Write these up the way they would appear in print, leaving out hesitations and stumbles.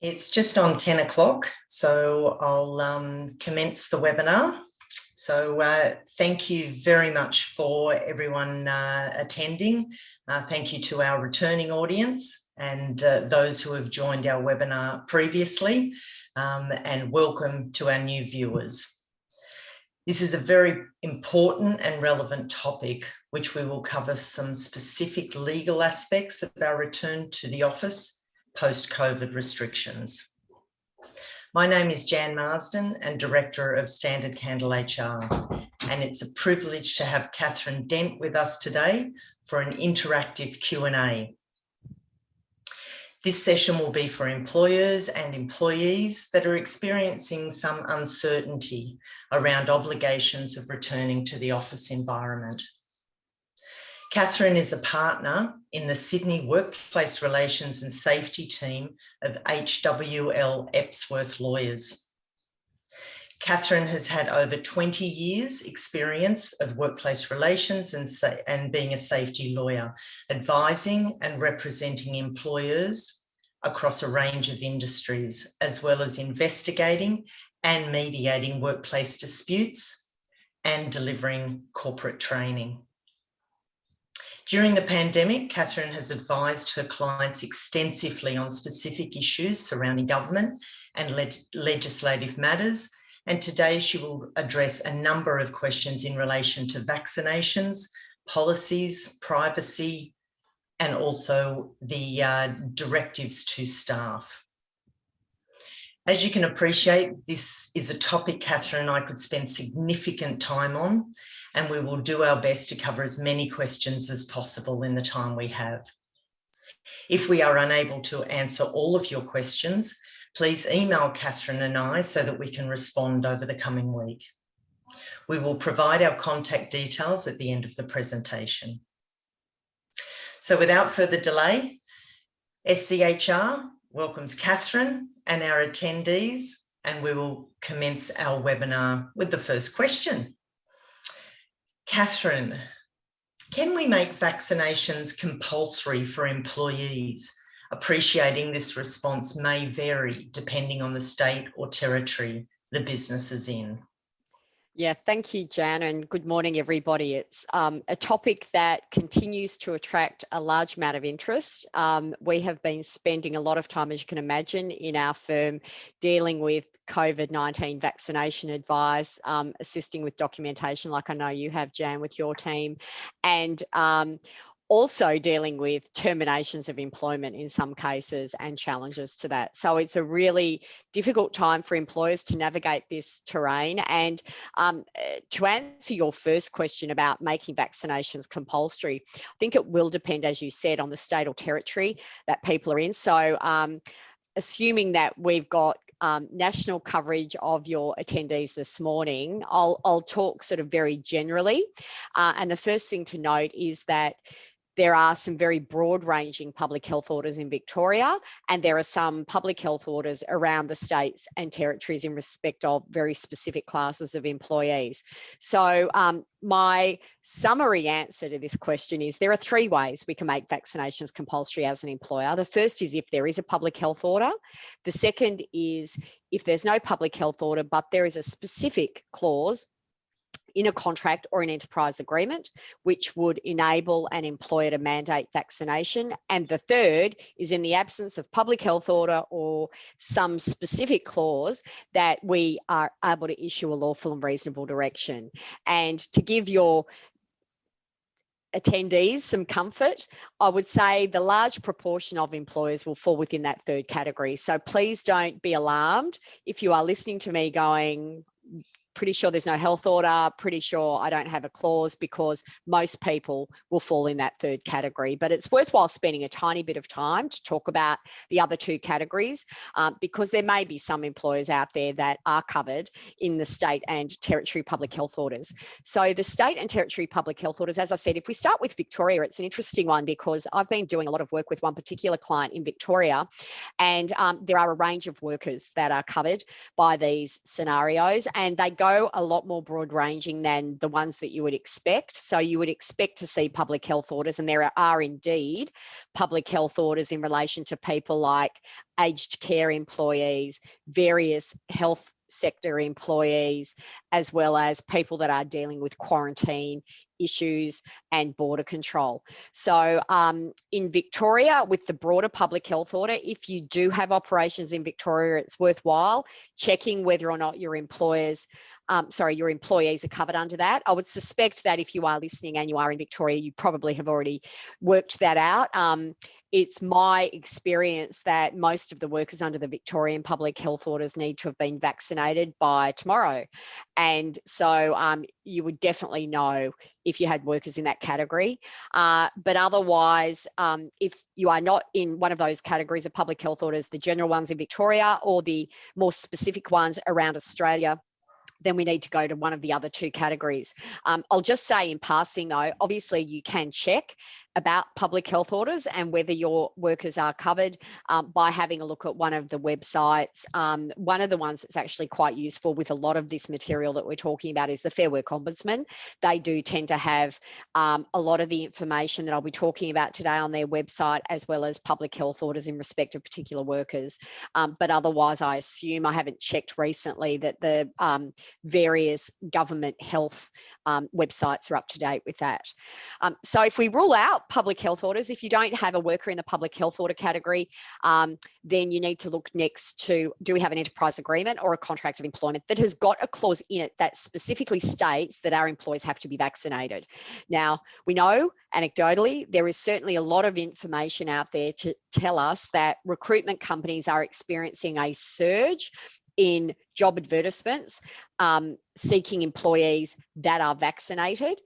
It's just on 10 o'clock, so I'll commence the webinar. So thank you very much for everyone attending. Thank you to our returning audience and those who have joined our webinar previously, and welcome to our new viewers. This is a very important and relevant topic, which we will cover some specific legal aspects of our return to the office post-COVID restrictions. My name is Jan Marsden and Director of Standard Candle HR, and it's a privilege to have Kathryn Dent with us today for an interactive Q&A. This session will be for employers and employees that are experiencing some uncertainty around obligations of returning to the office environment. Kathryn is a partner in the Sydney Workplace Relations and Safety team of HWL Ebsworth Lawyers. Kathryn has had over 20 years experience of workplace relations and being a safety lawyer, advising and representing employers across a range of industries, as well as investigating and mediating workplace disputes and delivering corporate training. During the pandemic, Kathryn has advised her clients extensively on specific issues surrounding government and legislative matters, and today she will address a number of questions in relation to vaccinations, policies, privacy, and also the directives to staff. As you can appreciate, this is a topic Kathryn and I could spend significant time on, and we will do our best to cover as many questions as possible in the time we have. If we are unable to answer all of your questions, please email Kathryn and I so that we can respond over the coming week. We will provide our contact details at the end of the presentation. So without further delay, SCHR welcomes Kathryn and our attendees, and we will commence our webinar with the first question. Kathryn, can we make vaccinations compulsory for employees? Appreciating this response may vary depending on the state or territory the business is in. Yeah, thank you, Jan, and good morning, everybody. It's a topic that continues to attract a large amount of interest. We have been spending a lot of time, as you can imagine, in our firm dealing with COVID-19 vaccination advice, assisting with documentation, like I know you have, Jan, with your team, and also dealing with terminations of employment in some cases and challenges to that. So it's a really difficult time for employers to navigate this terrain. And to answer your first question about making vaccinations compulsory, I think it will depend, as you said, on the state or territory that people are in. So assuming that we've got national coverage of your attendees this morning, I'll talk sort of very generally. And the first thing to note is that there are some very broad-ranging public health orders in Victoria, and there are some public health orders around the states and territories in respect of very specific classes of employees. So my summary answer to this question is there are three ways we can make vaccinations compulsory as an employer. The first is if there is a public health order. The second is if there's no public health order, but there is a specific clause in a contract or an enterprise agreement, which would enable an employer to mandate vaccination. And the third is in the absence of public health order or some specific clause that we are able to issue a lawful and reasonable direction. And to give your attendees some comfort, I would say the large proportion of employers will fall within that third category. So please don't be alarmed if you are listening to me going, pretty sure there's no health order, pretty sure I don't have a clause, because most people will fall in that third category. But it's worthwhile spending a tiny bit of time to talk about the other two categories, because there may be some employers out there that are covered in the state and territory public health orders. So the state and territory public health orders, as I said, if we start with Victoria, it's an interesting one because I've been doing a lot of work with one particular client in Victoria, and there are a range of workers that are covered by these scenarios, and they go a lot more broad ranging than the ones that you would expect. So you would expect to see public health orders, and there are indeed public health orders in relation to people like aged care employees, various health sector employees, as well as people that are dealing with quarantine issues and border control. So in Victoria, with the broader public health order, if you do have operations in Victoria, it's worthwhile checking whether or not your employees are covered under that. I would suspect that if you are listening and you are in Victoria, you probably have already worked that out. It's my experience that most of the workers under the Victorian public health orders need to have been vaccinated by tomorrow. And so you would definitely know if you had workers in that category. But otherwise, if you are not in one of those categories of public health orders, the general ones in Victoria or the more specific ones around Australia, then we need to go to one of the other two categories. I'll just say in passing though, obviously you can check about public health orders and whether your workers are covered by having a look at one of the websites. One of the ones that's actually quite useful with a lot of this material that we're talking about is the Fair Work Ombudsman. They do tend to have a lot of the information that I'll be talking about today on their website, as well as public health orders in respect of particular workers. But otherwise, I assume, I haven't checked recently, that the various government health websites are up to date with that. So if we rule out public health orders, if you don't have a worker in the public health order category, then you need to look next to, do we have an enterprise agreement or a contract of employment that has got a clause in it that specifically states that our employees have to be vaccinated? Now, we know anecdotally there is certainly a lot of information out there to tell us that recruitment companies are experiencing a surge in job advertisements seeking employees that are vaccinated.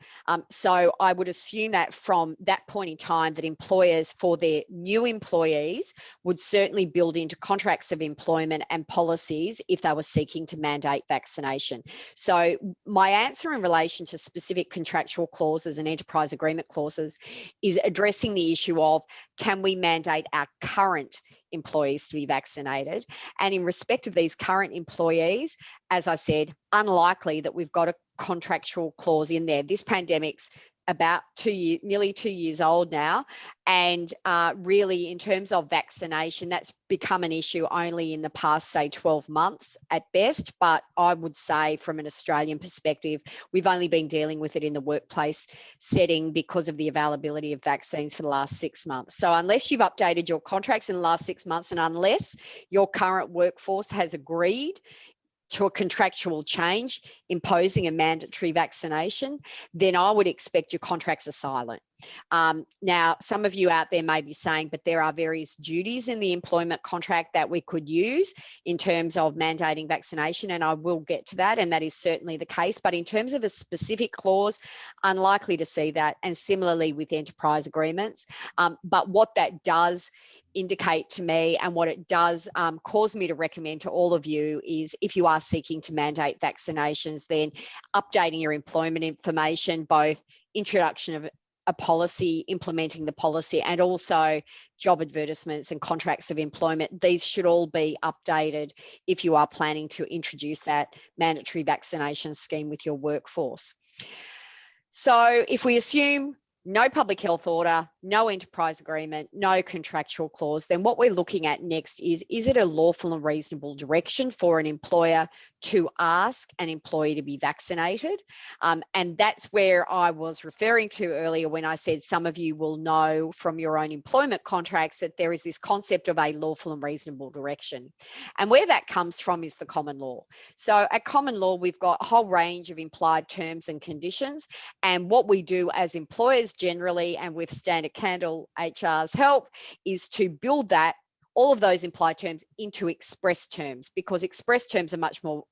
So I would assume that from that point in time that employers for their new employees would certainly build into contracts of employment and policies if they were seeking to mandate vaccination. So my answer in relation to specific contractual clauses and enterprise agreement clauses is addressing the issue of, can we mandate our current employees to be vaccinated? And in respect of these current employees, as I said, unlikely that we've got a contractual clause in there. This pandemic's about nearly 2 years old now. And really, in terms of vaccination, that's become an issue only in the past, say, 12 months at best. But I would say from an Australian perspective, we've only been dealing with it in the workplace setting because of the availability of vaccines for the last 6 months. So unless you've updated your contracts in the last 6 months, and unless your current workforce has agreed to a contractual change imposing a mandatory vaccination, then I would expect your contracts are silent. Now, some of you out there may be saying, but there are various duties in the employment contract that we could use in terms of mandating vaccination, and I will get to that, and that is certainly the case. But in terms of a specific clause, unlikely to see that, and similarly with enterprise agreements. But what that does indicate to me, and what it does cause me to recommend to all of you, is if you are seeking to mandate vaccinations, then updating your employment information, both introduction of a policy, implementing the policy, and also job advertisements and contracts of employment. These should all be updated if you are planning to introduce that mandatory vaccination scheme with your workforce. So if we assume no public health order, no enterprise agreement, no contractual clause, then what we're looking at next is it a lawful and reasonable direction for an employer to ask an employee to be vaccinated? And that's where I was referring to earlier when I said some of you will know from your own employment contracts that there is this concept of a lawful and reasonable direction. And where that comes from is the common law. So at common law, we've got a whole range of implied terms and conditions. And what we do as employers generally, and with Standard Candle HR's help, is to build all of those implied terms into express terms, because express terms are much more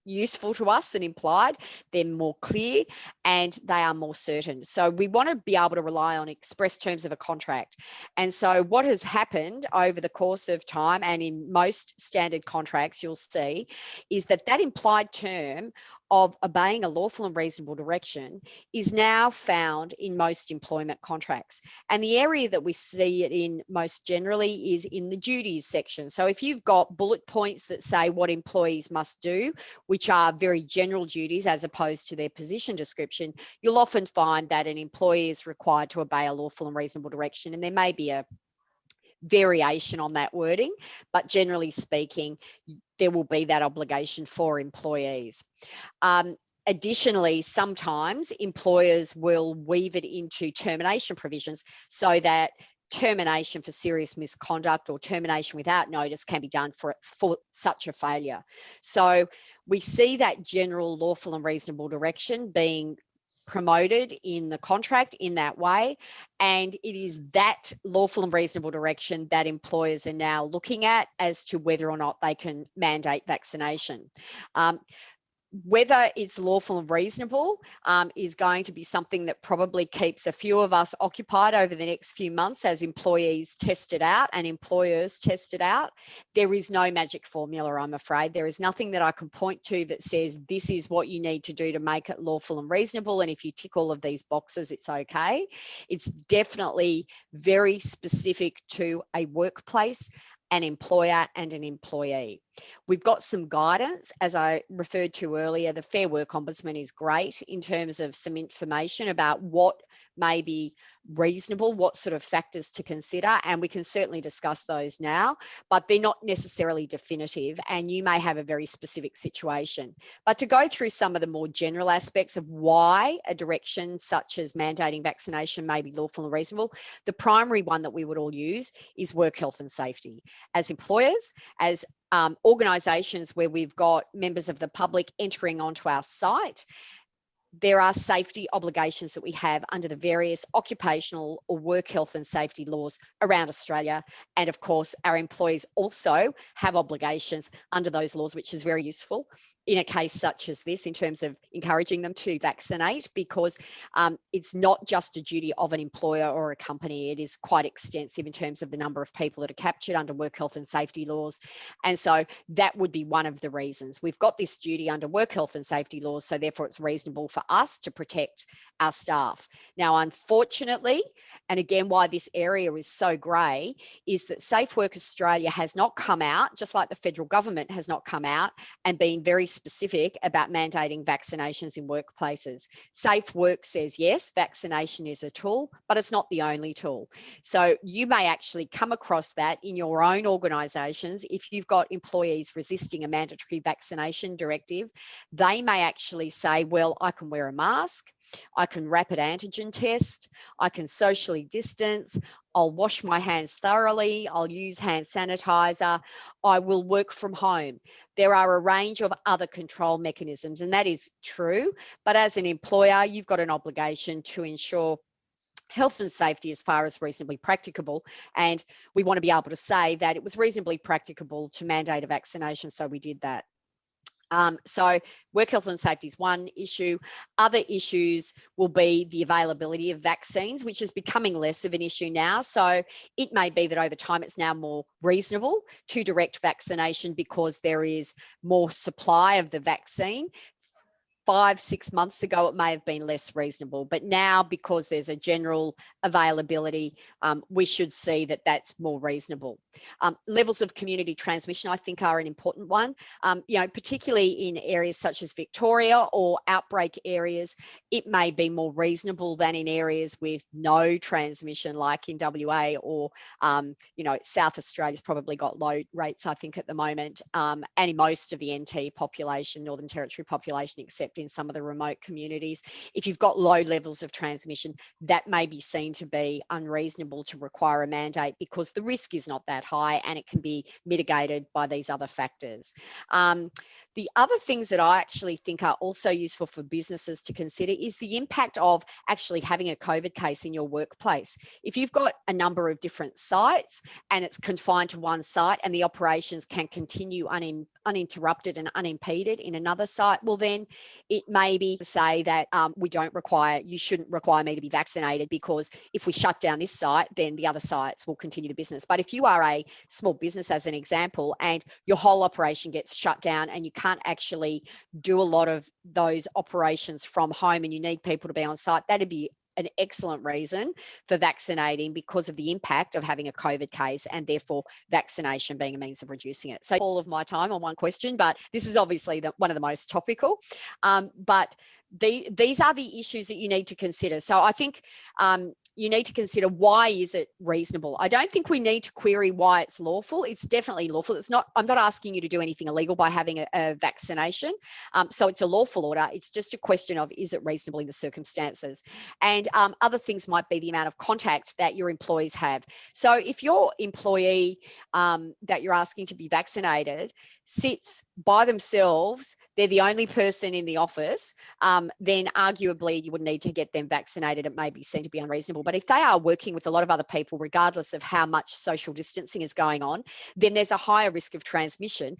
useful to us than implied. They're more clear and they are more certain. So we want to be able to rely on express terms of a contract. And so what has happened over the course of time, and in most standard contracts you'll see, is that implied term of obeying a lawful and reasonable direction is now found in most employment contracts. And the area that we see it in most generally is in the duties section. So if you've got bullet points that say what employees must do, which are very general duties as opposed to their position description, you'll often find that an employee is required to obey a lawful and reasonable direction. And there may be a variation on that wording, but generally speaking, there will be that obligation for employees. Additionally, sometimes employers will weave it into termination provisions so that termination for serious misconduct or termination without notice can be done for such a failure. So we see that general lawful and reasonable direction being promoted in the contract in that way, and it is that lawful and reasonable direction that employers are now looking at as to whether or not they can mandate vaccination. Whether it's lawful and reasonable is going to be something that probably keeps a few of us occupied over the next few months as employees test it out and employers test it out. There is no magic formula, I'm afraid. There is nothing that I can point to that says this is what you need to do to make it lawful and reasonable, and if you tick all of these boxes, it's okay. It's definitely very specific to a workplace, an employer and an employee. We've got some guidance, as I referred to earlier. The Fair Work Ombudsman is great in terms of some information about what may be reasonable, what sort of factors to consider, and we can certainly discuss those now, but they're not necessarily definitive, and you may have a very specific situation. But to go through some of the more general aspects of why a direction such as mandating vaccination may be lawful and reasonable, the primary one that we would all use is work health and safety. As employers, as organisations where we've got members of the public entering onto our site, there are safety obligations that we have under the various occupational or work health and safety laws around Australia. And of course, our employees also have obligations under those laws, which is very useful in a case such as this in terms of encouraging them to vaccinate, because it's not just a duty of an employer or a company. It is quite extensive in terms of the number of people that are captured under work health and safety laws. And so that would be one of the reasons. We've got this duty under work health and safety laws, so therefore it's reasonable for us to protect our staff. Now, unfortunately, and again, why this area is so grey, is that Safe Work Australia has not come out, just like the federal government has not come out and been very specific about mandating vaccinations in workplaces. Safe Work says, yes, vaccination is a tool, but it's not the only tool. So you may actually come across that in your own organisations. If you've got employees resisting a mandatory vaccination directive, they may actually say, well, I can wear a mask, I can rapid antigen test, I can socially distance, I'll wash my hands thoroughly, I'll use hand sanitizer, I will work from home. There are a range of other control mechanisms, and that is true. But as an employer, you've got an obligation to ensure health and safety as far as reasonably practicable. And we want to be able to say that it was reasonably practicable to mandate a vaccination, so we did that. So work health and safety is one issue. Other issues will be the availability of vaccines, which is becoming less of an issue now. So it may be that over time it's now more reasonable to direct vaccination because there is more supply of the vaccine. 5-6 months ago, it may have been less reasonable, but now because there's a general availability, we should see that that's more reasonable. Levels of community transmission, I think, are an important one. Particularly in areas such as Victoria or outbreak areas, it may be more reasonable than in areas with no transmission, like in WA or, South Australia's probably got low rates, I think, at the moment, and in most of the NT population, Northern Territory population, except in some of the remote communities. If you've got low levels of transmission, that may be seen to be unreasonable to require a mandate because the risk is not that high and it can be mitigated by these other factors. The other things that I actually think are also useful for businesses to consider is the impact of actually having a COVID case in your workplace. If you've got a number of different sites and it's confined to one site and the operations can continue uninterrupted and unimpeded in another site, well then it may be to say that you shouldn't require me to be vaccinated because if we shut down this site, then the other sites will continue the business. But if you are a small business, as an example, and your whole operation gets shut down and you can't actually do a lot of those operations from home and you need people to be on site, that'd be an excellent reason for vaccinating because of the impact of having a COVID case and therefore vaccination being a means of reducing it. So all of my time on one question, but this is obviously one of the most topical. But these are the issues that you need to consider. So I think you need to consider, why is it reasonable? I don't think we need to query why it's lawful. It's definitely lawful. I'm not asking you to do anything illegal by having a vaccination. So it's a lawful order. It's just a question of, is it reasonable in the circumstances? And other things might be the amount of contact that your employees have. So if your employee that you're asking to be vaccinated sits by themselves, they're the only person in the office, then arguably you would need to get them vaccinated. It may be seen to be unreasonable. But if they are working with a lot of other people, regardless of how much social distancing is going on, then there's a higher risk of transmission.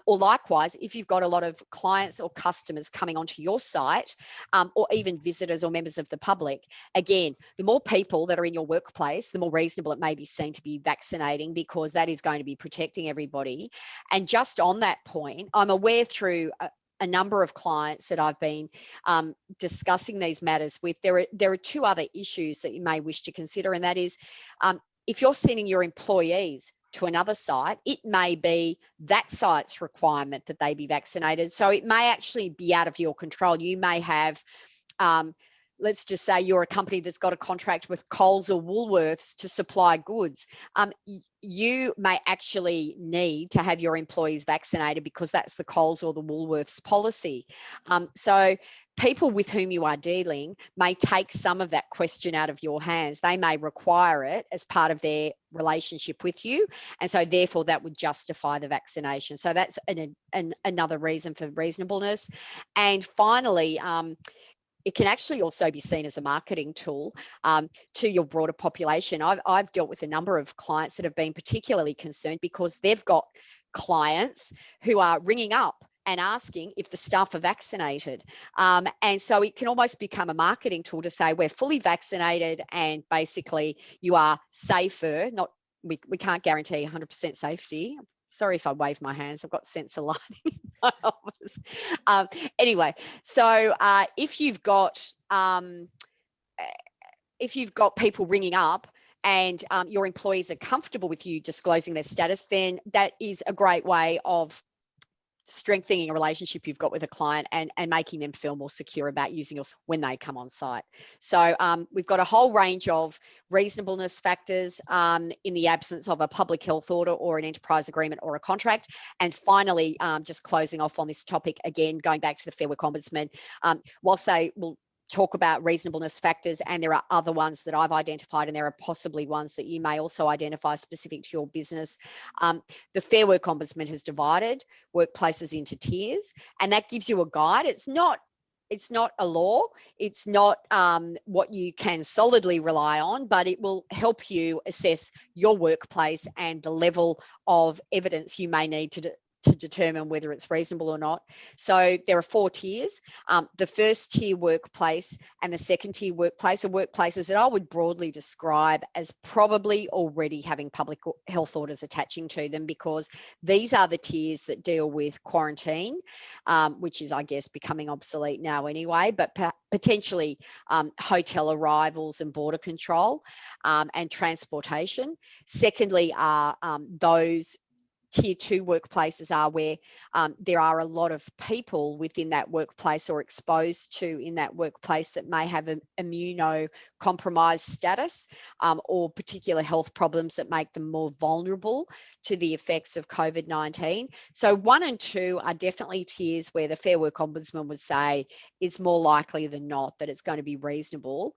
Or likewise, if you've got a lot of clients or customers coming onto your site, or even visitors or members of the public, again, the more people that are in your workplace, the more reasonable it may be seen to be vaccinating, because that is going to be protecting everybody. And just on that point, I'm aware through a number of clients that I've been discussing these matters with, there are two other issues that you may wish to consider, and that is, if you're sending your employees to another site, it may be that site's requirement that they be vaccinated. So it may actually be out of your control. You may have, let's just say you're a company that's got a contract with Coles or Woolworths to supply goods. You may actually need to have your employees vaccinated because that's the Coles or the Woolworths policy. So people with whom you are dealing may take some of that question out of your hands. They may require it as part of their relationship with you. And so therefore that would justify the vaccination. So that's another reason for reasonableness. And finally, it can actually also be seen as a marketing tool to your broader population. I've dealt with a number of clients that have been particularly concerned because they've got clients who are ringing up and asking if the staff are vaccinated. And so it can almost become a marketing tool to say, we're fully vaccinated and basically you are safer. We can't guarantee 100% safety. Sorry if I wave my hands, I've got sensor lighting in my office. Anyway, so if you've got people ringing up and your employees are comfortable with you disclosing their status, then that is a great way of strengthening a relationship you've got with a client and making them feel more secure about using us when they come on site. So we've got a whole range of reasonableness factors in the absence of a public health order or an enterprise agreement or a contract. And finally, just closing off on this topic, again, going back to the Fair Work Ombudsman, whilst they will talk about reasonableness factors, and there are other ones that I've identified, and there are possibly ones that you may also identify specific to your business. The Fair Work Ombudsman has divided workplaces into tiers, and that gives you a guide. It's not a law. It's not what you can solidly rely on, but it will help you assess your workplace and the level of evidence you may need to determine whether it's reasonable or not. So there are 4 tiers. The first tier workplace and the second tier workplace are workplaces that I would broadly describe as probably already having public health orders attaching to them, because these are the tiers that deal with quarantine, which is, I guess, becoming obsolete now anyway, but potentially hotel arrivals and border control and transportation. Secondly are those Tier 2 workplaces are where there are a lot of people within that workplace or exposed to in that workplace that may have an immunocompromised status or particular health problems that make them more vulnerable to the effects of COVID-19. So 1 and 2 are definitely tiers where the Fair Work Ombudsman would say it's more likely than not that it's going to be reasonable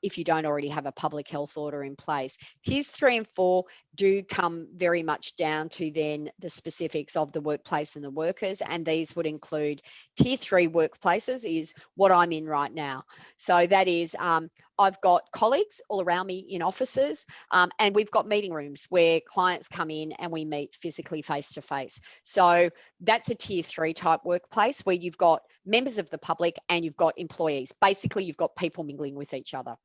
if you don't already have a public health order in place. Tiers 3 and 4 do come very much down to then the specifics of the workplace and the workers, and these would include Tier 3 workplaces is what I'm in right now. So that is I've got colleagues all around me in offices, and we've got meeting rooms where clients come in and we meet physically face to face. So that's a Tier 3 type workplace where you've got members of the public and you've got employees. Basically, you've got people mingling with each other.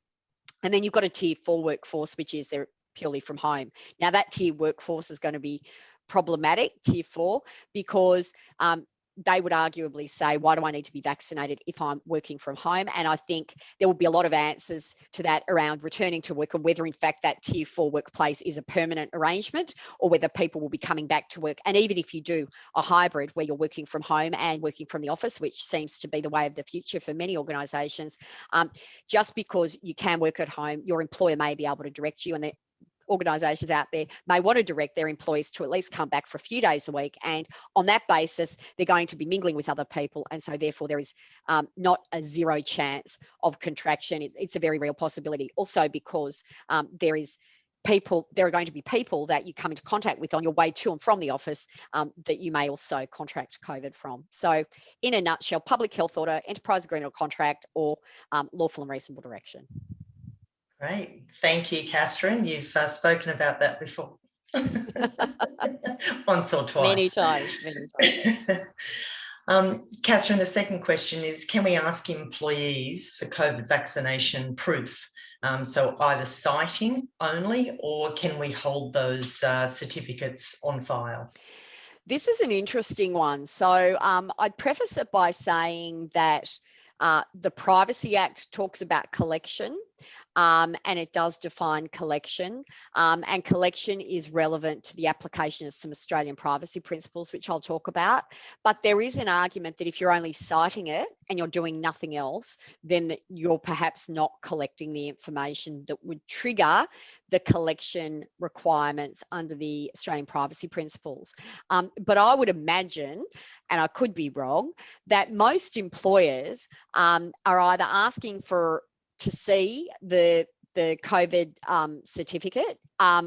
And then you've got a Tier 4 workforce, which is they're purely from home. Now that tier workforce is going to be problematic, Tier 4, because they would arguably say, why do I need to be vaccinated if I'm working from home? And I think there will be a lot of answers to that around returning to work and whether in fact that tier 4 workplace is a permanent arrangement or whether people will be coming back to work. And even if you do a hybrid where you're working from home and working from the office, which seems to be the way of the future for many organisations, just because you can work at home, your employer may be able to direct you, and organisations out there may want to direct their employees to at least come back for a few days a week, and on that basis they're going to be mingling with other people, and so therefore there is not a zero chance of contraction. It's a very real possibility, also because there are going to be people that you come into contact with on your way to and from the office that you may also contract COVID from. So in a nutshell, public health order, enterprise agreement or contract, or lawful and reasonable direction. Great. Thank you, Kathryn. You've spoken about that before. Once or twice. Many times. Kathryn, the second question is, can we ask employees for COVID vaccination proof? So either citing only, or can we hold those certificates on file? This is an interesting one. So I'd preface it by saying that the Privacy Act talks about collection, and it does define collection, and collection is relevant to the application of some Australian privacy principles, which I'll talk about. But there is an argument that if you're only citing it and you're doing nothing else, then you're perhaps not collecting the information that would trigger the collection requirements under the Australian privacy principles. But I would imagine, and I could be wrong, that most employers are either asking to see the COVID certificate,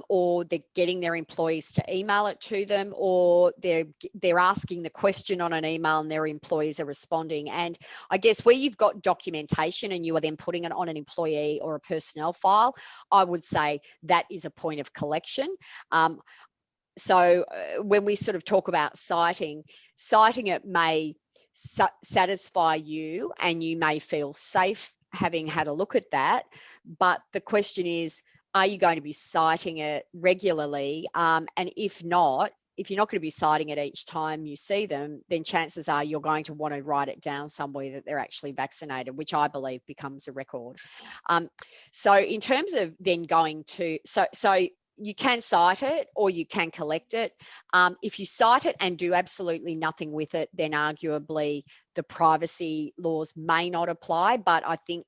or they're getting their employees to email it to them, or they're asking the question on an email and their employees are responding. And I guess where you've got documentation and you are then putting it on an employee or a personnel file, I would say that is a point of collection. So when we sort of talk about citing it may satisfy you and you may feel safe having had a look at that, but the question is, are you going to be citing it regularly? And if you're not going to be citing it each time you see them, then chances are you're going to want to write it down somewhere that they're actually vaccinated, which I believe becomes a record. So in terms of then going to, so you can cite it or you can collect it. If you cite it and do absolutely nothing with it, then arguably the privacy laws may not apply. But I think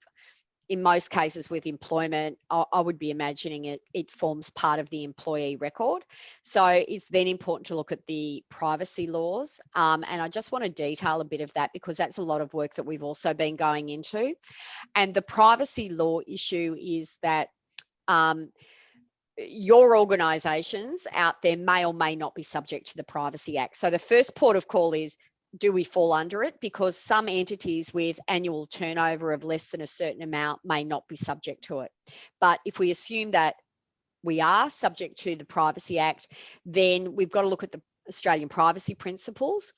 in most cases with employment, I would be imagining it forms part of the employee record. So it's then important to look at the privacy laws. And I just want to detail a bit of that because that's a lot of work that we've also been going into. And the privacy law issue is that your organisations out there may or may not be subject to the Privacy Act. So the first port of call is, do we fall under it? Because some entities with annual turnover of less than a certain amount may not be subject to it. But if we assume that we are subject to the Privacy Act, then we've got to look at the Australian privacy principles.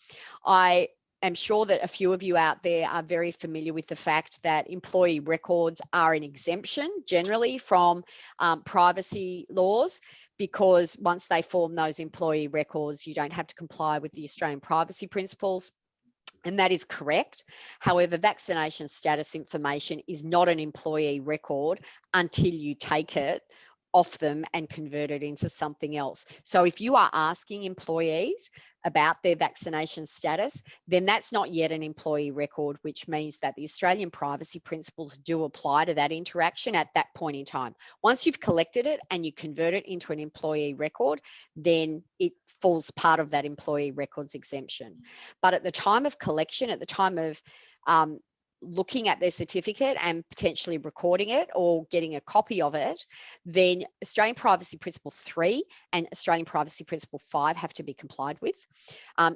I am sure that a few of you out there are very familiar with the fact that employee records are an exemption generally from privacy laws, because once they form those employee records, you don't have to comply with the Australian privacy principles. And that is correct. However, vaccination status information is not an employee record until you take it off them and convert it into something else. So if you are asking employees about their vaccination status, then that's not yet an employee record, which means that the Australian privacy principles do apply to that interaction at that point in time. Once you've collected it and you convert it into an employee record, then it falls part of that employee records exemption. But at the time of collection, at the time of looking at their certificate and potentially recording it or getting a copy of it, then Australian Privacy Principle 3 and Australian Privacy Principle 5 have to be complied with.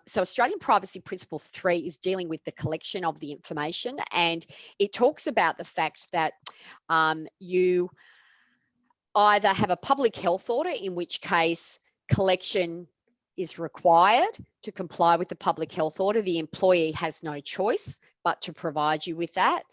So Australian Privacy Principle 3 is dealing with the collection of the information, and it talks about the fact that you either have a public health order, in which case collection is required to comply with the public health order. The employee has no choice but to provide you with that.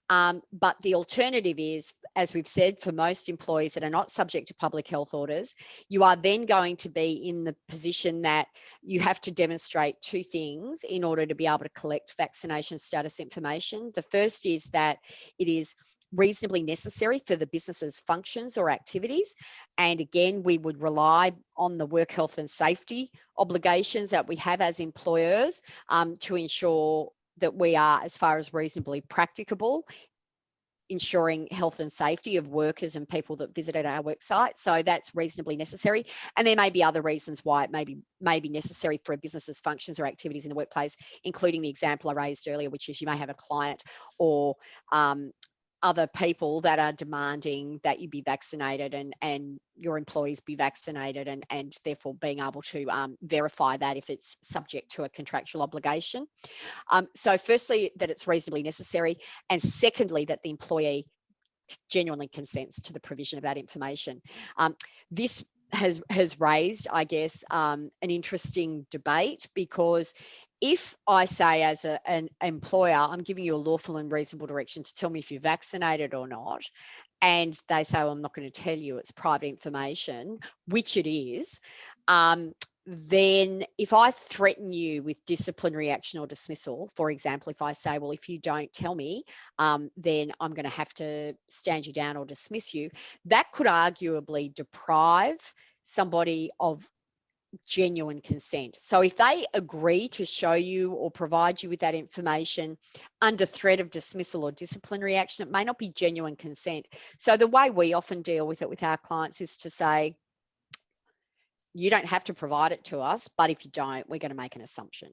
But the alternative is as we've said, for most employees that are not subject to public health orders, you are then going to be in the position that you have to demonstrate two things in order to be able to collect vaccination status information. The first is that it is reasonably necessary for the business's functions or activities. And again, we would rely on the work health and safety obligations that we have as employers to ensure that we are, as far as reasonably practicable, ensuring health and safety of workers and people that visited our work site. So that's reasonably necessary. And there may be other reasons why it may be necessary for a business's functions or activities in the workplace, including the example I raised earlier, which is you may have a client or other people that are demanding that you be vaccinated and your employees be vaccinated, and therefore being able to verify that if it's subject to a contractual obligation. So firstly, that it's reasonably necessary, and secondly, that the employee genuinely consents to the provision of that information. This has raised, I guess, an interesting debate, because if I say as an employer, I'm giving you a lawful and reasonable direction to tell me if you're vaccinated or not, and they say, well, I'm not going to tell you, it's private information, which it is, then if I threaten you with disciplinary action or dismissal, for example, if I say, well, if you don't tell me, then I'm going to have to stand you down or dismiss you, that could arguably deprive somebody of genuine consent. So if they agree to show you or provide you with that information under threat of dismissal or disciplinary action, it may not be genuine consent. So the way we often deal with it with our clients is to say, you don't have to provide it to us, but if you don't, we're going to make an assumption.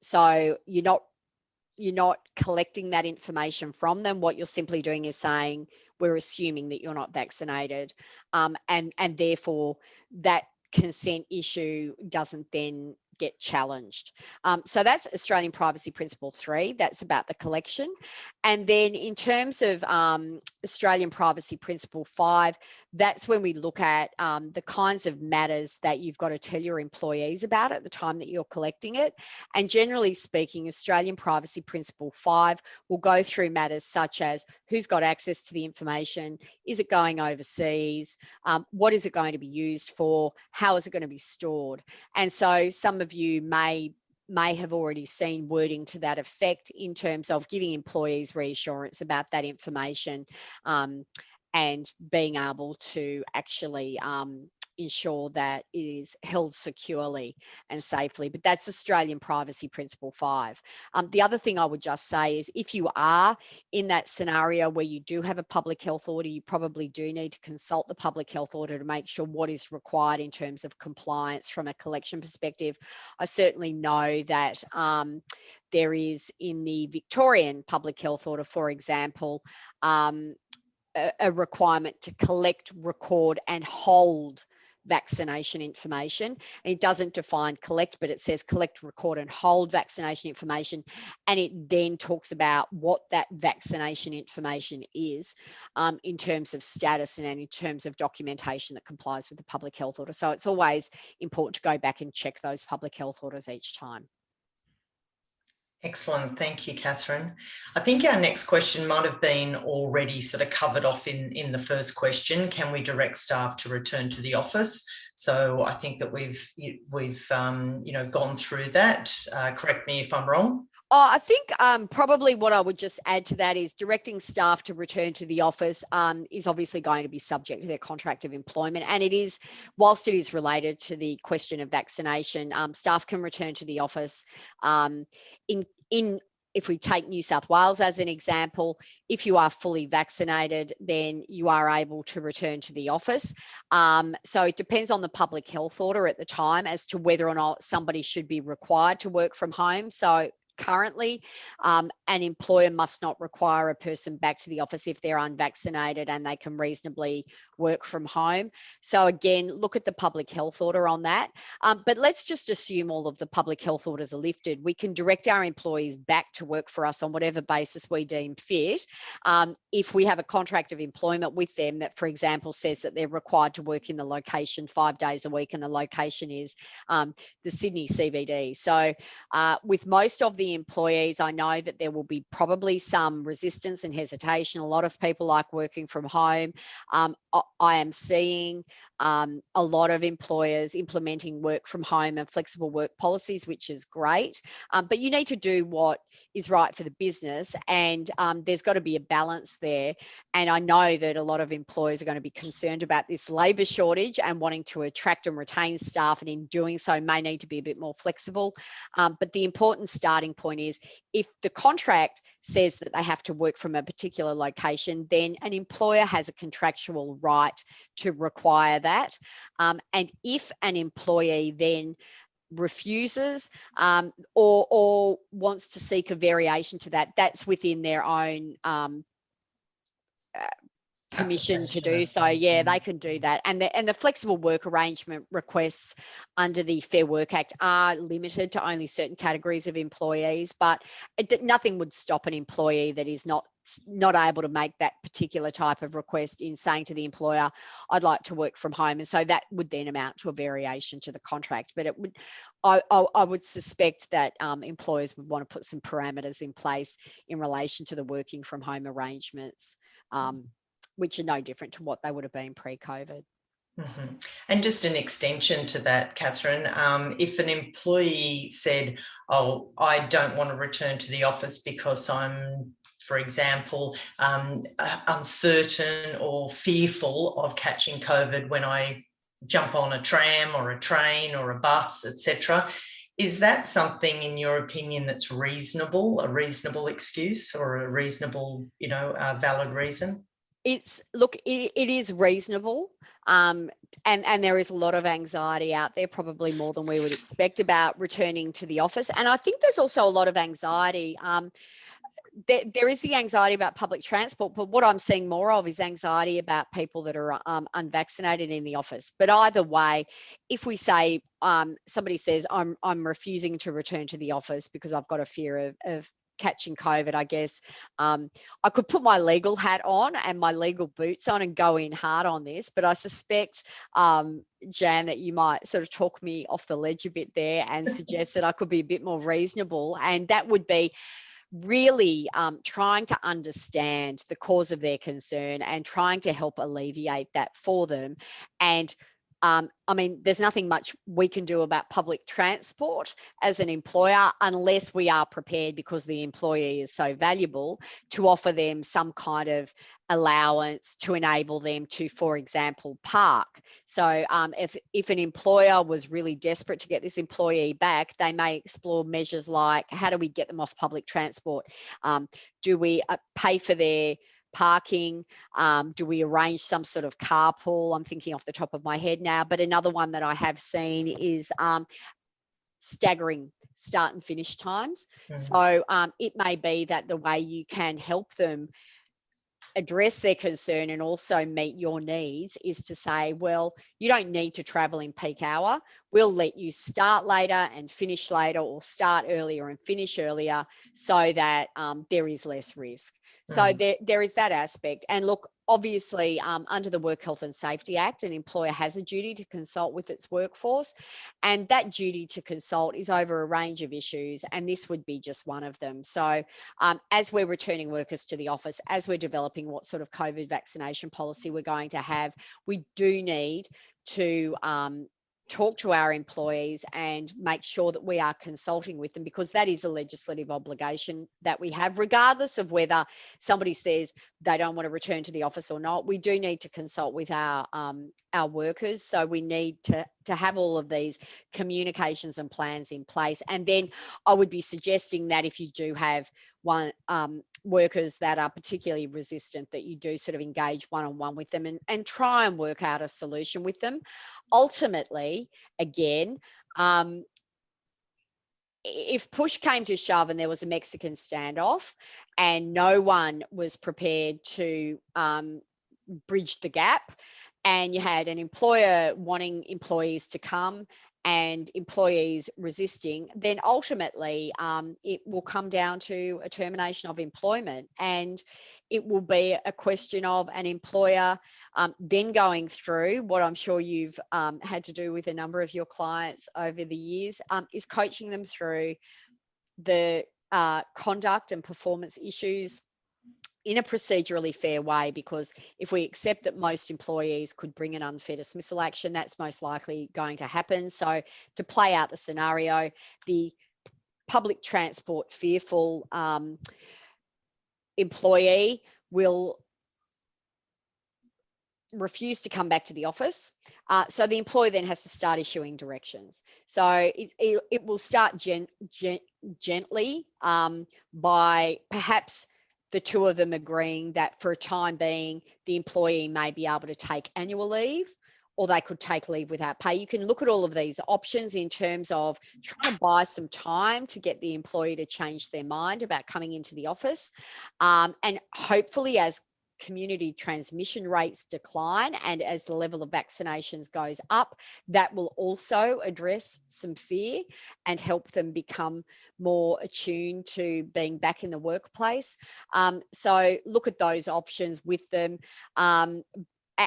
So you're not collecting that information from them. What you're simply doing is saying, we're assuming that you're not vaccinated, and therefore that consent issue doesn't then get challenged. So that's Australian Privacy Principle 3. That's about the collection. And then in terms of Australian Privacy Principle 5, that's when we look at the kinds of matters that you've got to tell your employees about at the time that you're collecting it. And generally speaking, Australian Privacy Principle 5 will go through matters such as who's got access to the information, is it going overseas, what is it going to be used for, how is it going to be stored. And so some of you may have already seen wording to that effect in terms of giving employees reassurance about that information, and being able to actually ensure that it is held securely and safely. But that's Australian Privacy Principle 5. The other thing I would just say is, if you are in that scenario where you do have a public health order, you probably do need to consult the public health order to make sure what is required in terms of compliance from a collection perspective. I certainly know that there is, in the Victorian public health order, for example, a requirement to collect, record and hold vaccination information. And it doesn't define collect, but it says collect, record and hold vaccination information. And it then talks about what that vaccination information is in terms of status and in terms of documentation that complies with the public health order. So it's always important to go back and check those public health orders each time. Excellent. Thank you, Kathryn. I think our next question might have been already sort of covered off in the first question. Can we direct staff to return to the office? So I think that we've gone through that. Correct me if I'm wrong. Oh, I think probably what I would just add to that is directing staff to return to the office is obviously going to be subject to their contract of employment. And it is, whilst it is related to the question of vaccination, staff can return to the office if we take New South Wales as an example, if you are fully vaccinated, then you are able to return to the office. So it depends on the public health order at the time as to whether or not somebody should be required to work from home. So currently, an employer must not require a person back to the office if they're unvaccinated and they can reasonably work from home. So again, look at the public health order on that. But let's just assume all of the public health orders are lifted. We can direct our employees back to work for us on whatever basis we deem fit. If we have a contract of employment with them that, for example, says that they're required to work in the location 5 days a week, and the location is the Sydney CBD. So with most of the employees, I know that there will be probably some resistance and hesitation. A lot of people like working from home. I am seeing a lot of employers implementing work from home and flexible work policies, which is great. But you need to do what is right for the business, and there's got to be a balance there. And I know that a lot of employers are going to be concerned about this labour shortage and wanting to attract and retain staff, and in doing so may need to be a bit more flexible. But the important starting point is, if the contract says that they have to work from a particular location, then an employer has a contractual right to require that. And if an employee then refuses or wants to seek a variation to that, that's within their own permission to do so. Yeah, they can do that. And the flexible work arrangement requests under the Fair Work Act are limited to only certain categories of employees, but nothing would stop an employee that is not able to make that particular type of request in saying to the employer, I'd like to work from home. And so that would then amount to a variation to the contract. But it would, I would suspect that employers would want to put some parameters in place in relation to the working from home arrangements, which are no different to what they would have been pre-COVID. Mm-hmm. And just an extension to that, Kathryn, if an employee said, oh, I don't want to return to the office because I'm, for example, uncertain or fearful of catching COVID when I jump on a tram or a train or a bus, etc., is that something, in your opinion, that's reasonable, a reasonable excuse or a reasonable, valid reason? It is reasonable. And there is a lot of anxiety out there, probably more than we would expect, about returning to the office. And I think there's also a lot of anxiety. There is the anxiety about public transport, but what I'm seeing more of is anxiety about people that are unvaccinated in the office. But either way, if we say somebody says, I'm refusing to return to the office because I've got a fear of catching COVID, I guess I could put my legal hat on and my legal boots on and go in hard on this, but I suspect, Jan, that you might sort of talk me off the ledge a bit there and suggest that I could be a bit more reasonable, and that would be really trying to understand the cause of their concern and trying to help alleviate that for them. And I mean, there's nothing much we can do about public transport as an employer unless we are prepared, because the employee is so valuable, to offer them some kind of allowance to enable them to, for example, park. So if an employer was really desperate to get this employee back, they may explore measures like, how do we get them off public transport? Do we pay for their parking? Do we arrange some sort of carpool? I'm thinking off the top of my head now, but another one that I have seen is staggering start and finish times. So it may be that the way you can help them address their concern and also meet your needs is to say, well, you don't need to travel in peak hour. We'll let you start later and finish later, or start earlier and finish earlier, so that there is less risk. So there is that aspect. And look, obviously, under the Work Health and Safety Act, an employer has a duty to consult with its workforce, and that duty to consult is over a range of issues, and this would be just one of them. So as we're returning workers to the office, as we're developing what sort of COVID vaccination policy we're going to have, we do need to talk to our employees and make sure that we are consulting with them, because that is a legislative obligation that we have, regardless of whether somebody says they don't want to return to the office or not. We do need to consult with our workers. So we need to have all of these communications and plans in place. And then I would be suggesting that if you do have workers that are particularly resistant, that you do sort of engage one-on-one with them and try and work out a solution with them. Ultimately, again, if push came to shove and there was a Mexican standoff and no one was prepared to bridged the gap, and you had an employer wanting employees to come and employees resisting, then ultimately it will come down to a termination of employment. And it will be a question of an employer then going through what I'm sure you've had to do with a number of your clients over the years, is coaching them through the conduct and performance issues in a procedurally fair way, because if we accept that most employees could bring an unfair dismissal action, that's most likely going to happen. So to play out the scenario, the public transport fearful employee will refuse to come back to the office. So the employer then has to start issuing directions. So it will start gently by perhaps the two of them agreeing that for a time being, the employee may be able to take annual leave, or they could take leave without pay. You can look at all of these options in terms of trying to buy some time to get the employee to change their mind about coming into the office. And hopefully, as community transmission rates decline and as the level of vaccinations goes up, that will also address some fear and help them become more attuned to being back in the workplace. So look at those options with them.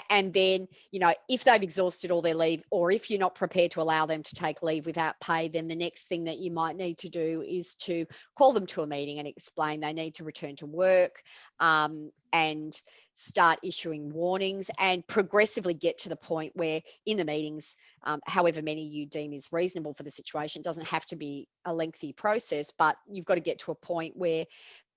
And then, you know, if they've exhausted all their leave, or if you're not prepared to allow them to take leave without pay, then the next thing that you might need to do is to call them to a meeting and explain they need to return to work, and start issuing warnings, and progressively get to the point where in the meetings, however many you deem is reasonable for the situation, it doesn't have to be a lengthy process, but you've got to get to a point where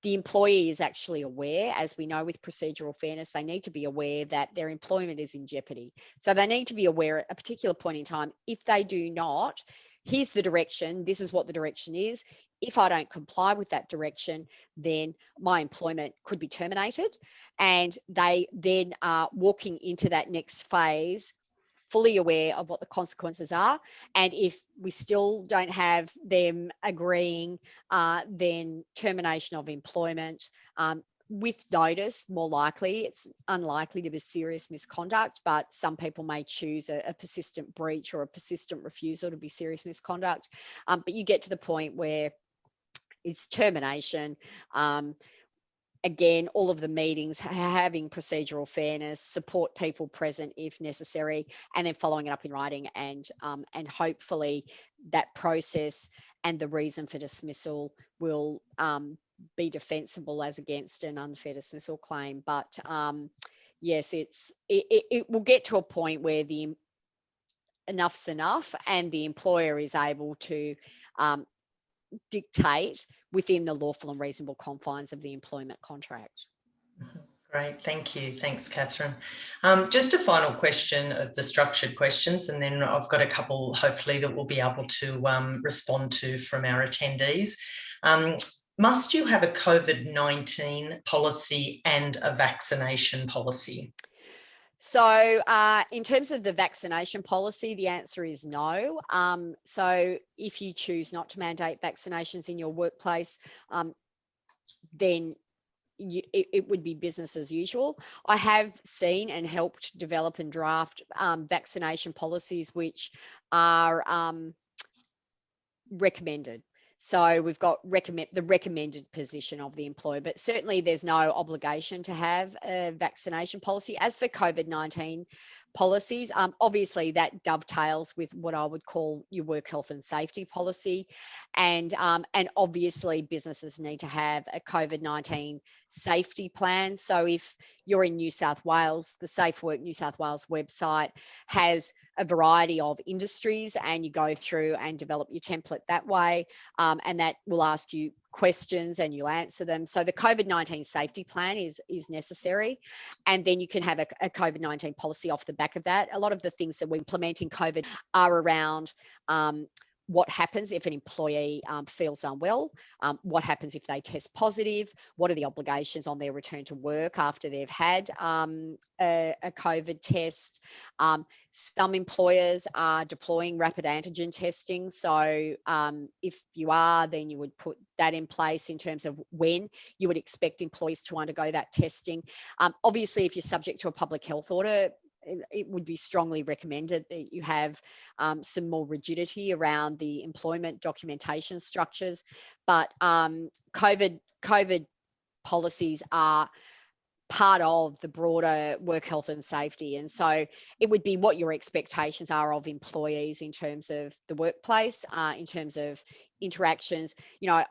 the employee is actually aware. As we know with procedural fairness, they need to be aware that their employment is in jeopardy. So they need to be aware at a particular point in time. If they do not, here's the direction, this is what the direction is. If I don't comply with that direction, then my employment could be terminated. And they then are walking into that next phase fully aware of what the consequences are. And if we still don't have them agreeing, then termination of employment with notice, more likely. It's unlikely to be serious misconduct, but some people may choose a persistent breach or a persistent refusal to be serious misconduct. But you get to the point where it's termination. Again, all of the meetings having procedural fairness, support people present if necessary, and then following it up in writing, and hopefully that process and the reason for dismissal will be defensible as against an unfair dismissal claim. But yes, it will get to a point where the enough's enough, and the employer is able to dictate within the lawful and reasonable confines of the employment contract. Great, thank you. Thanks, Kathryn. Just a final question of the structured questions, and then I've got a couple, hopefully, that we'll be able to respond to from our attendees. Must you have a COVID-19 policy and a vaccination policy? So in terms of the vaccination policy, the answer is no. So if you choose not to mandate vaccinations in your workplace, then it would be business as usual. I have seen and helped develop and draft vaccination policies which are recommended. So we've got the recommended position of the employer, but certainly there's no obligation to have a vaccination policy. As for COVID-19 policies, obviously that dovetails with what I would call your work health and safety policy, and obviously businesses need to have a COVID-19 safety plan. So if you're in New South Wales, the Safe Work New South Wales website has a variety of industries, and you go through and develop your template that way, and that will ask you questions and you'll answer them. So the COVID-19 safety plan is necessary, and then you can have a COVID-19 policy off the back of that. A lot of the things that we implement in COVID are around what happens if an employee feels unwell? What happens if they test positive? What are the obligations on their return to work after they've had a COVID test? Some employers are deploying rapid antigen testing. So if you are, then you would put that in place in terms of when you would expect employees to undergo that testing. Obviously, if you're subject to a public health order, it would be strongly recommended that you have some more rigidity around the employment documentation structures. But COVID policies are part of the broader work health and safety. And so it would be what your expectations are of employees in terms of the workplace, in terms of interactions. You know,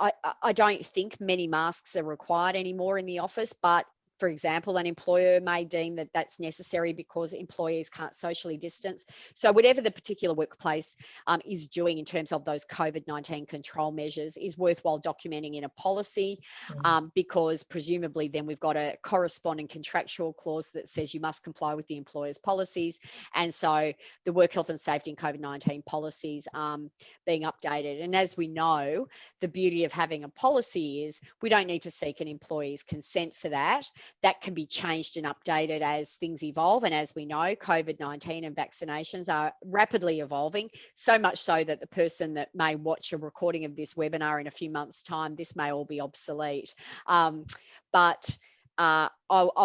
I don't think many masks are required anymore in the office, but for example, an employer may deem that that's necessary because employees can't socially distance. So whatever the particular workplace is doing in terms of those COVID-19 control measures is worthwhile documenting in a policy, because presumably then we've got a corresponding contractual clause that says you must comply with the employer's policies. And so the work health and safety and COVID-19 policies being updated. And as we know, the beauty of having a policy is we don't need to seek an employee's consent for that. That can be changed and updated as things evolve. And as we know, COVID-19 and vaccinations are rapidly evolving, so much so that the person that may watch a recording of this webinar in a few months' time, this may all be obsolete. But I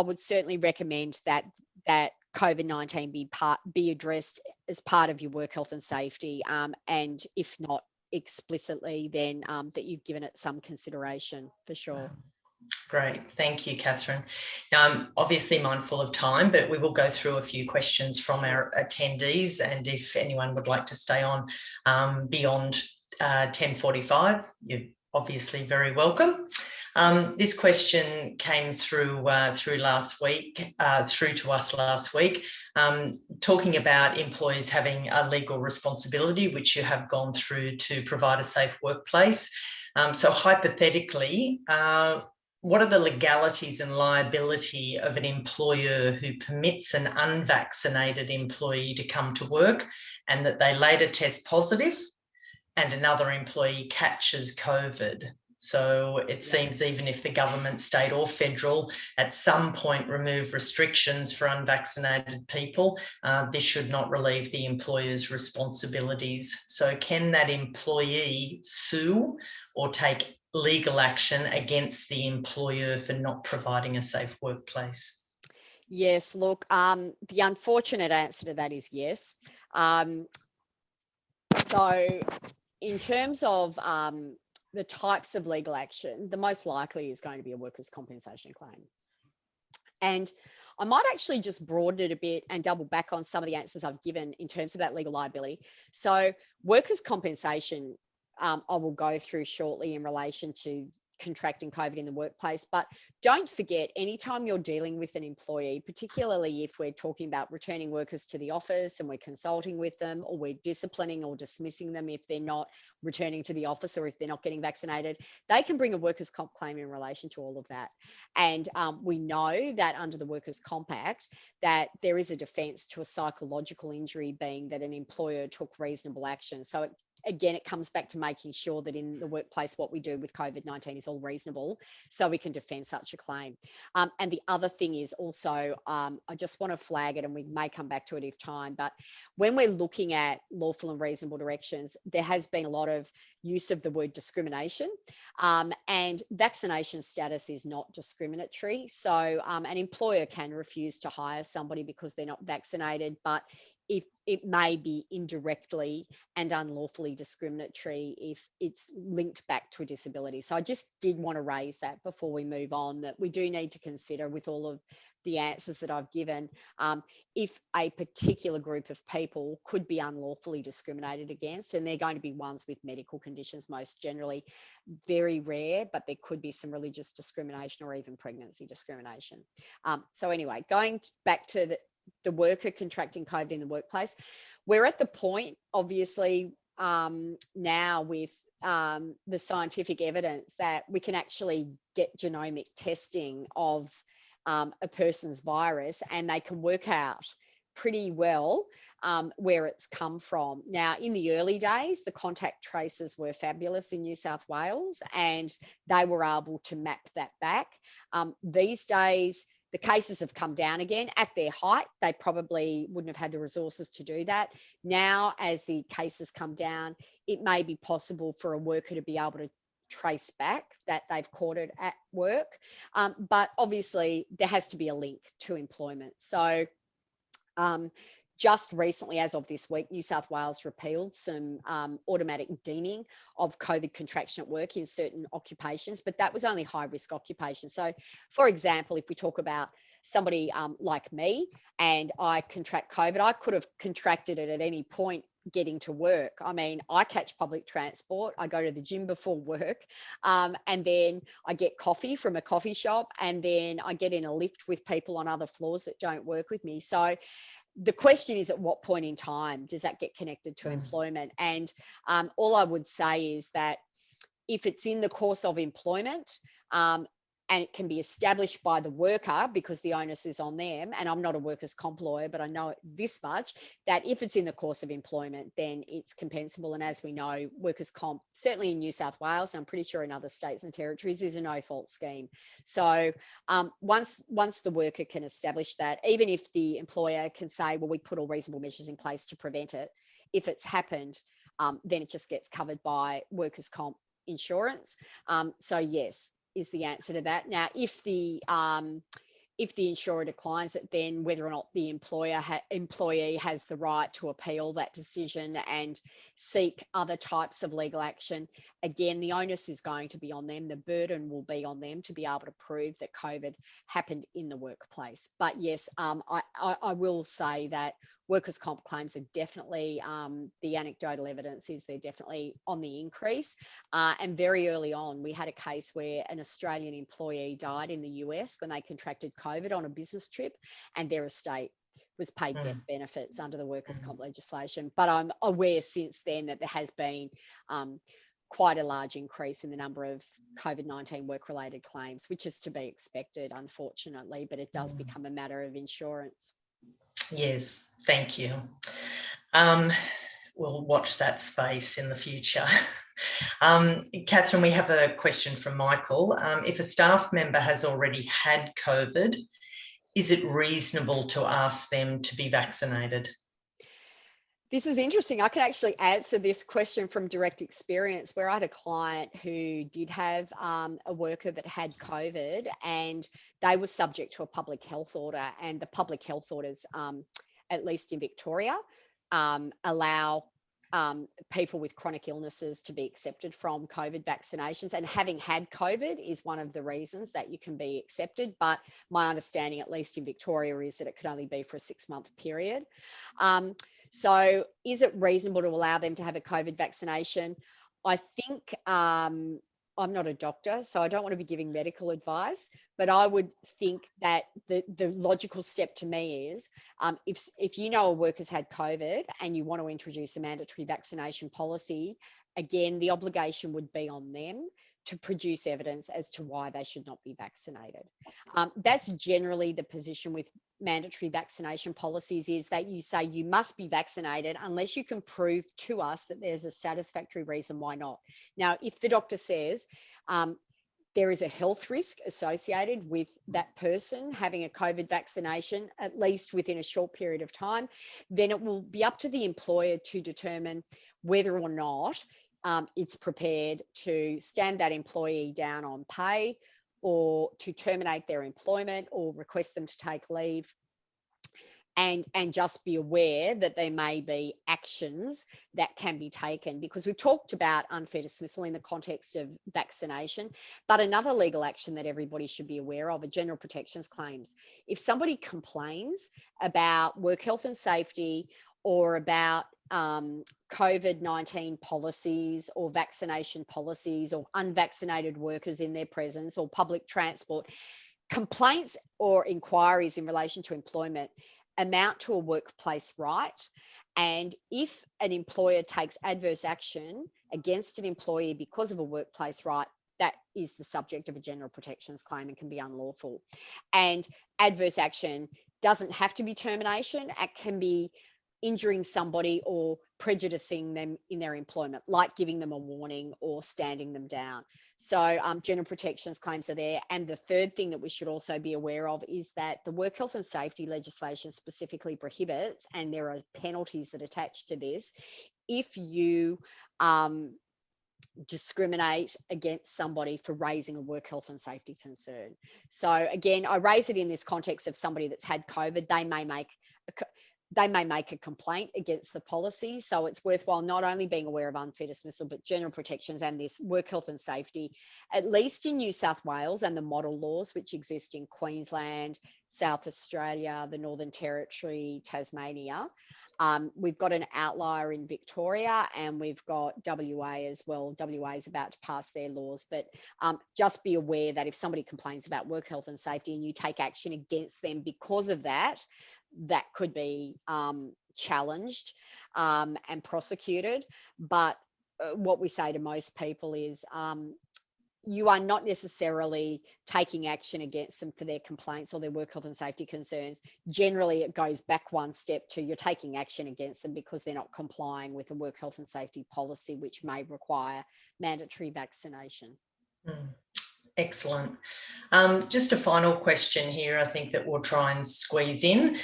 would certainly recommend that COVID-19 be addressed as part of your work health and safety, and if not explicitly, then that you've given it some consideration for sure. Great, thank you, Kathryn. Now, I'm obviously mindful of time, but we will go through a few questions from our attendees, and if anyone would like to stay on beyond 10:45, you're obviously very welcome. This question came through last week, through to us last week, talking about employees having a legal responsibility, which you have gone through to provide a safe workplace. So hypothetically, what are the legalities and liability of an employer who permits an unvaccinated employee to come to work and that they later test positive and another employee catches COVID? So it seems even if the government, state or federal, at some point remove restrictions for unvaccinated people, this should not relieve the employer's responsibilities. So can that employee sue or take legal action against the employer for not providing a safe workplace? Yes, look, the unfortunate answer to that is yes. So in terms of the types of legal action, the most likely is going to be a workers' compensation claim. And I might actually just broaden it a bit and double back on some of the answers I've given in terms of that legal liability. So workers' compensation, I will go through shortly in relation to contracting COVID in the workplace. But don't forget, anytime you're dealing with an employee, particularly if we're talking about returning workers to the office and we're consulting with them, or we're disciplining or dismissing them if they're not returning to the office or if they're not getting vaccinated, they can bring a workers' comp claim in relation to all of that. And we know that under the Workers' Comp Act, that there is a defence to a psychological injury, being that an employer took reasonable action. So again, it comes back to making sure that in the workplace, what we do with COVID-19 is all reasonable, so we can defend such a claim. And the other thing is also, I just want to flag it, and we may come back to it if time, but when we're looking at lawful and reasonable directions, there has been a lot of use of the word discrimination, and vaccination status is not discriminatory. So an employer can refuse to hire somebody because they're not vaccinated, but if it may be indirectly and unlawfully discriminatory if it's linked back to a disability. So I just did want to raise that before we move on, that we do need to consider, with all of the answers that I've given, if a particular group of people could be unlawfully discriminated against, and they're going to be ones with medical conditions most generally, very rare, but there could be some religious discrimination or even pregnancy discrimination. So anyway, going back to the worker contracting COVID in the workplace, we're at the point, obviously, now with the scientific evidence that we can actually get genomic testing of a person's virus, and they can work out pretty well where it's come from. Now, in the early days, the contact tracers were fabulous in New South Wales, and they were able to map that back. These days, the cases have come down again. At their height, they probably wouldn't have had the resources to do that. Now, as the cases come down, it may be possible for a worker to be able to trace back that they've caught it at work. But obviously, there has to be a link to employment. So just recently, as of this week, New South Wales repealed some automatic deeming of COVID contraction at work in certain occupations, but that was only high-risk occupations. So, for example, if we talk about somebody like me and I contract COVID, I could have contracted it at any point getting to work. I mean, I catch public transport, I go to the gym before work, and then I get coffee from a coffee shop, and then I get in a lift with people on other floors that don't work with me. So the question is, at what point in time does that get connected to employment? And all I would say is that if it's in the course of employment, and it can be established by the worker because the onus is on them, and I'm not a workers' comp lawyer, but I know this much, that if it's in the course of employment, then it's compensable. And as we know, workers' comp, certainly in New South Wales, and I'm pretty sure in other states and territories, is a no-fault scheme. So once the worker can establish that, even if the employer can say, well, we put all reasonable measures in place to prevent it, if it's happened, then it just gets covered by workers' comp insurance. So yes, is the answer to that. Now, if the insurer declines it, then whether or not the employee has the right to appeal that decision and seek other types of legal action, again, the onus is going to be on them. The burden will be on them to be able to prove that COVID happened in the workplace. But yes, I will say that workers' comp claims are definitely, the anecdotal evidence is they're definitely on the increase. And very early on, we had a case where an Australian employee died in the US when they contracted COVID on a business trip, and their estate was paid death benefits under the workers' comp legislation. But I'm aware since then that there has been quite a large increase in the number of COVID-19 work-related claims, which is to be expected, unfortunately, but it does become a matter of insurance. Yes, thank you. We'll watch that space in the future. Kathryn, we have a question from Michael. If a staff member has already had COVID, is it reasonable to ask them to be vaccinated? This is interesting. I can actually answer this question from direct experience, where I had a client who did have a worker that had COVID, and they were subject to a public health order, and the public health orders, at least in Victoria, allow people with chronic illnesses to be accepted from COVID vaccinations. And having had COVID is one of the reasons that you can be accepted. But my understanding, at least in Victoria, is that it could only be for a 6-month period. So is it reasonable to allow them to have a COVID vaccination? I think, I'm not a doctor, so I don't want to be giving medical advice, but I would think that the logical step to me is, if you know a worker's had COVID and you want to introduce a mandatory vaccination policy, again, the obligation would be on them to produce evidence as to why they should not be vaccinated. That's generally the position with mandatory vaccination policies, is that you say you must be vaccinated unless you can prove to us that there's a satisfactory reason why not. Now, if the doctor says there is a health risk associated with that person having a COVID vaccination, at least within a short period of time, then it will be up to the employer to determine whether or not it's prepared to stand that employee down on pay, or to terminate their employment, or request them to take leave, and just be aware that there may be actions that can be taken, because we've talked about unfair dismissal in the context of vaccination, but another legal action that everybody should be aware of are general protections claims. If somebody complains about work health and safety, or about COVID-19 policies or vaccination policies, or unvaccinated workers in their presence, or public transport, complaints or inquiries in relation to employment amount to a workplace right. And if an employer takes adverse action against an employee because of a workplace right, that is the subject of a general protections claim and can be unlawful. And adverse action doesn't have to be termination. It can be injuring somebody or prejudicing them in their employment, like giving them a warning or standing them down. So general protections claims are there. And the third thing that we should also be aware of is that the work health and safety legislation specifically prohibits, and there are penalties that attach to this, if you discriminate against somebody for raising a work health and safety concern. So again, I raise it in this context of somebody that's had COVID. They may make a complaint against the policy. So it's worthwhile not only being aware of unfair dismissal, but general protections and this work health and safety, at least in New South Wales and the model laws which exist in Queensland, South Australia, the Northern Territory, Tasmania. We've got an outlier in Victoria, and we've got WA as well. WA is about to pass their laws, but just be aware that if somebody complains about work health and safety and you take action against them because of that, that could be challenged and prosecuted. But what we say to most people is you are not necessarily taking action against them for their complaints or their work health and safety concerns. Generally, it goes back one step to you're taking action against them because they're not complying with a work health and safety policy, which may require mandatory vaccination. Excellent. Just a final question here, I think that we'll try and squeeze in,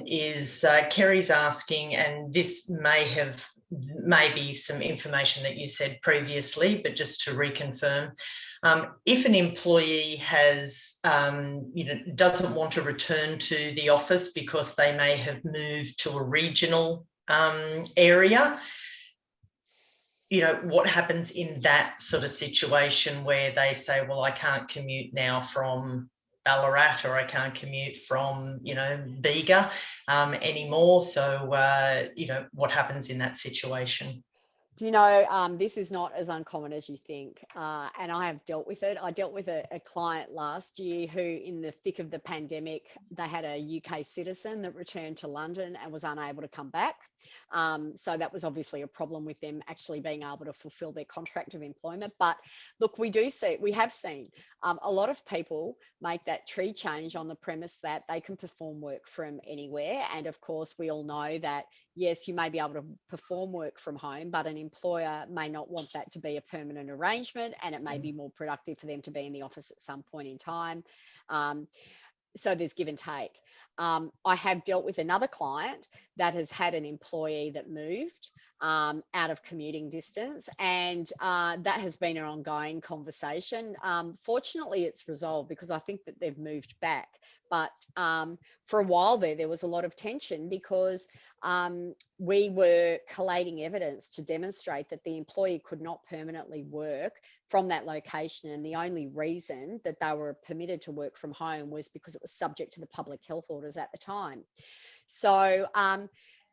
is Kerry's asking, and this may be some information that you said previously, but just to reconfirm, if an employee has, doesn't want to return to the office because they may have moved to a regional area, what happens in that sort of situation where they say, well, I can't commute now from Ballarat, or I can't commute from, Bega anymore. So, what happens in that situation? Do you know, this is not as uncommon as you think, and I have dealt with it. I dealt with a client last year who, in the thick of the pandemic, they had a UK citizen that returned to London and was unable to come back. So that was obviously a problem with them actually being able to fulfil their contract of employment. But look, we have seen a lot of people make that tree change on the premise that they can perform work from anywhere. And of course, we all know that, yes, you may be able to perform work from home, but an employer may not want that to be a permanent arrangement, and it may be more productive for them to be in the office at some point in time. So there's give and take. I have dealt with another client that has had an employee that moved out of commuting distance, and that has been an ongoing conversation. Fortunately, it's resolved because I think that they've moved back. But for a while there was a lot of tension because we were collating evidence to demonstrate that the employee could not permanently work from that location. And the only reason that they were permitted to work from home was because it was subject to the public health orders at the time. So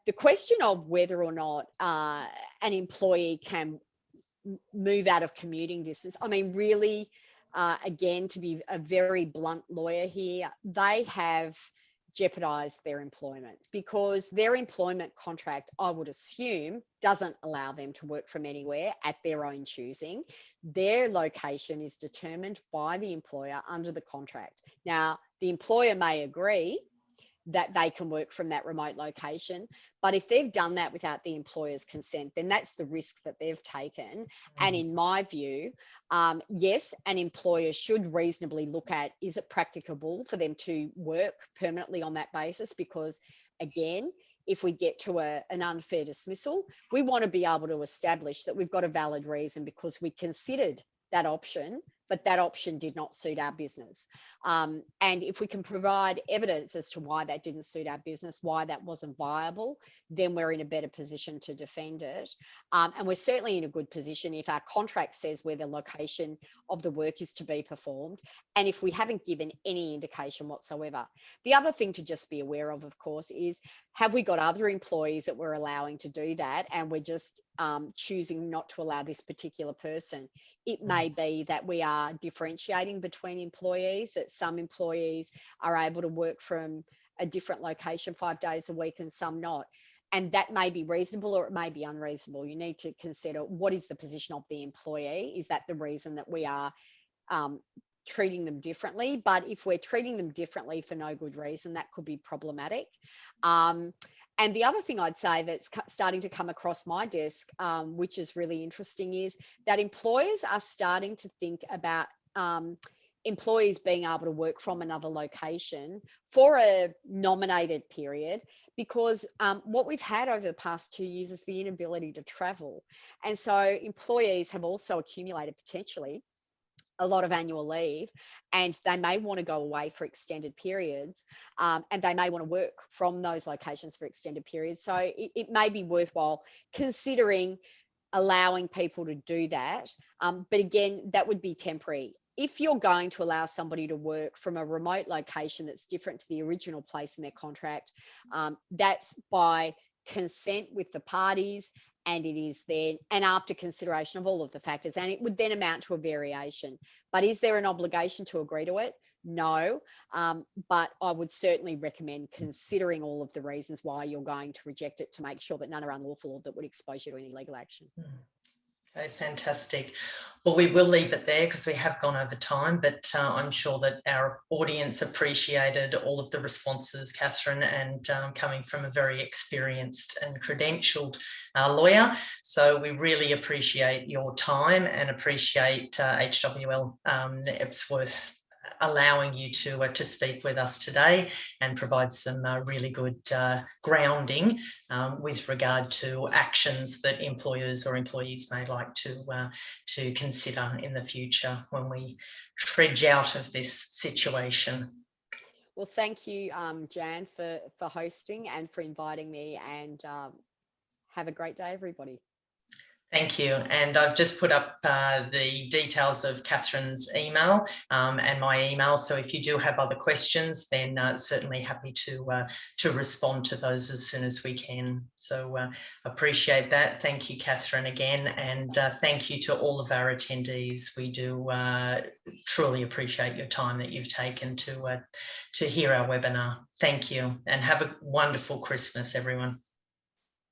the question of whether or not an employee can move out of commuting distance, I mean, really, again, to be a very blunt lawyer here, they have jeopardized their employment because their employment contract, I would assume, doesn't allow them to work from anywhere at their own choosing. Their location is determined by the employer under the contract. Now, the employer may agree that they can work from that remote location, but if they've done that without the employer's consent, then that's the risk that they've taken. And in my view, yes, an employer should reasonably look at, is it practicable for them to work permanently on that basis? Because again, if we get to an unfair dismissal, we want to be able to establish that we've got a valid reason because we considered that option, but that option did not suit our business. And if we can provide evidence as to why that didn't suit our business, why that wasn't viable, then we're in a better position to defend it. And we're certainly in a good position if our contract says where the location of the work is to be performed, and if we haven't given any indication whatsoever. The other thing to just be aware of course, is have we got other employees that we're allowing to do that, and we're just choosing not to allow this particular person? It may be that we are differentiating between employees, that some employees are able to work from a different location 5 days a week and some not. And that may be reasonable or it may be unreasonable. You need to consider, what is the position of the employee? Is that the reason that we are treating them differently? But if we're treating them differently for no good reason, that could be problematic. And the other thing I'd say that's starting to come across my desk, which is really interesting, is that employers are starting to think about employees being able to work from another location for a nominated period, because what we've had over the past 2 years is the inability to travel. And so employees have also accumulated potentially a lot of annual leave, and they may want to go away for extended periods, and they may want to work from those locations for extended periods. So it may be worthwhile considering allowing people to do that. But again, that would be temporary. If you're going to allow somebody to work from a remote location that's different to the original place in their contract, that's by consent with the parties, and it is then, and after consideration of all of the factors, and it would then amount to a variation. But is there an obligation to agree to it? No, but I would certainly recommend considering all of the reasons why you're going to reject it, to make sure that none are unlawful or that would expose you to any legal action. Okay, fantastic. Well, we will leave it there because we have gone over time, but I'm sure that our audience appreciated all of the responses, Kathryn, and coming from a very experienced and credentialed lawyer. So we really appreciate your time and appreciate HWL Ebsworth allowing you to speak with us today and provide some really good grounding with regard to actions that employers or employees may like to consider in the future when we trudge out of this situation. Well, thank you, Jan, for hosting and for inviting me, and have a great day, everybody. Thank you. And I've just put up the details of Kathryn's email and my email. So if you do have other questions, then certainly happy to respond to those as soon as we can. So appreciate that. Thank you, Kathryn, again. And thank you to all of our attendees. We do truly appreciate your time that you've taken to hear our webinar. Thank you, and have a wonderful Christmas, everyone.